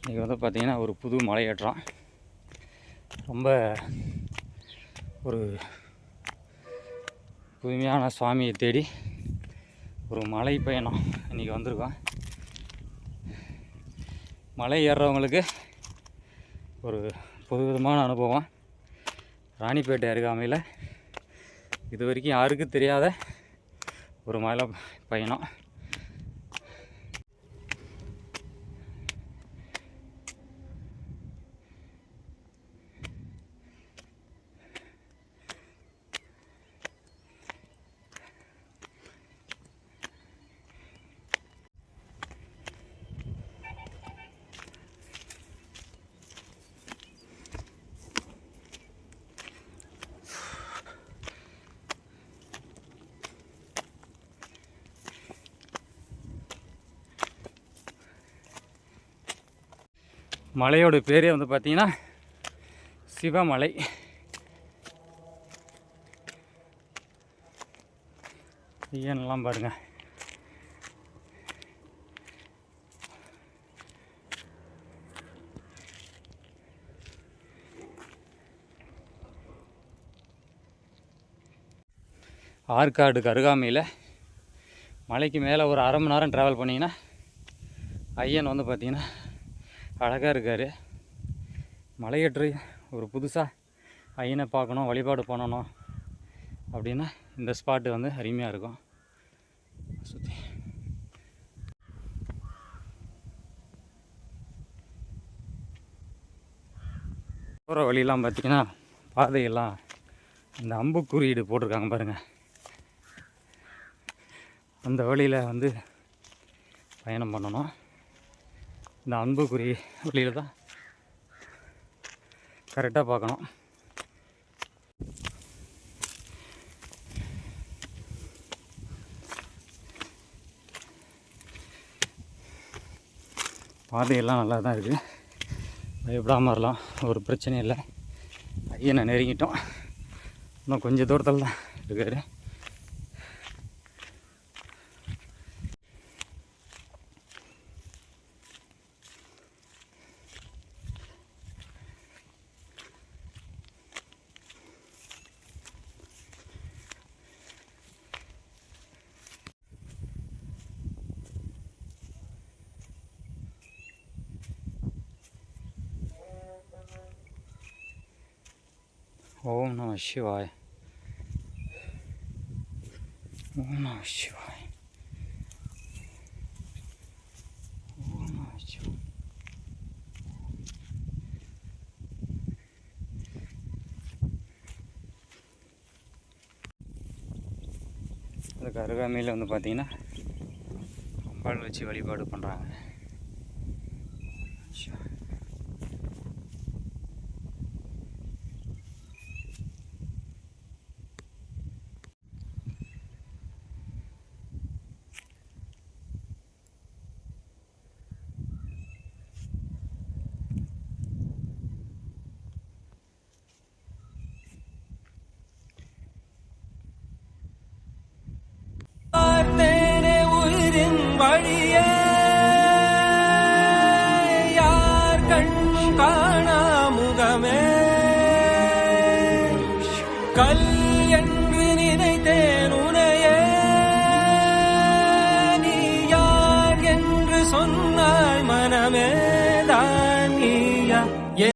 இன்றைக்கி வந்து பார்த்திங்கன்னா ஒரு புது மலையேற்றம். ரொம்ப ஒரு புதுமையான சுவாமியை தேடி ஒரு மலை பயணம் இன்றைக்கி வந்திருக்கோம். மலை ஏறுறவங்களுக்கு ஒரு புதுவிதமான அனுபவம். ராணிப்பேட்டை அருகாமையில் இது வரைக்கும் யாருக்கும் தெரியாத ஒரு மலை பயணம். மலையோட பேரே வந்து பார்த்திங்கன்னா சிவமலை. ஐயனெல்லாம் பாருங்க. ஆற்காடுக்கு அருகாமையில் மலைக்கு மேலே ஒரு அரை மணி நேரம் ட்ராவல் பண்ணிங்கன்னா ஐயன் வந்து பார்த்திங்கன்னா அழகாக இருக்கார். மலையேற்றி ஒரு புதுசாக ஐயனை பார்க்கணும், வழிபாடு பண்ணணும் அப்படின்னா இந்த ஸ்பாட்டு வந்து அருமையாக இருக்கும். சுற்றி போகிற வழியெல்லாம் பார்த்திங்கன்னா பாதையெல்லாம் இந்த அம்பு குறியீடு போட்டிருக்காங்க பாருங்கள். அந்த வழியில் வந்து பயணம் பண்ணணும். இந்த அம்புக்குறி வழியில் தான் கரெக்டாக பார்க்கணும். பாதையெல்லாம் நல்லா தான் இருக்குது, பயப்படாமல் வரலாம், ஒரு பிரச்சனையும் இல்லை. ஐயனை நெருங்கிட்டோம், இன்னும் கொஞ்சம் தூரத்தில் தான் இருக்கார். ஓம் நம சிவாய். ஓம் நம சிவாய். ஓம் நம சிவாய். அதுக்கு அருகாமையில் வந்து பார்த்திங்கன்னா அம்பாள் வச்சு வழிபாடு பண்ணுறாங்க. வழியே யார் கண்ணும் காணா முகமே, கல் என்று நினைத்தேன் உனையே, நீ யார் என்று சொன்னாய் மனமே தான்.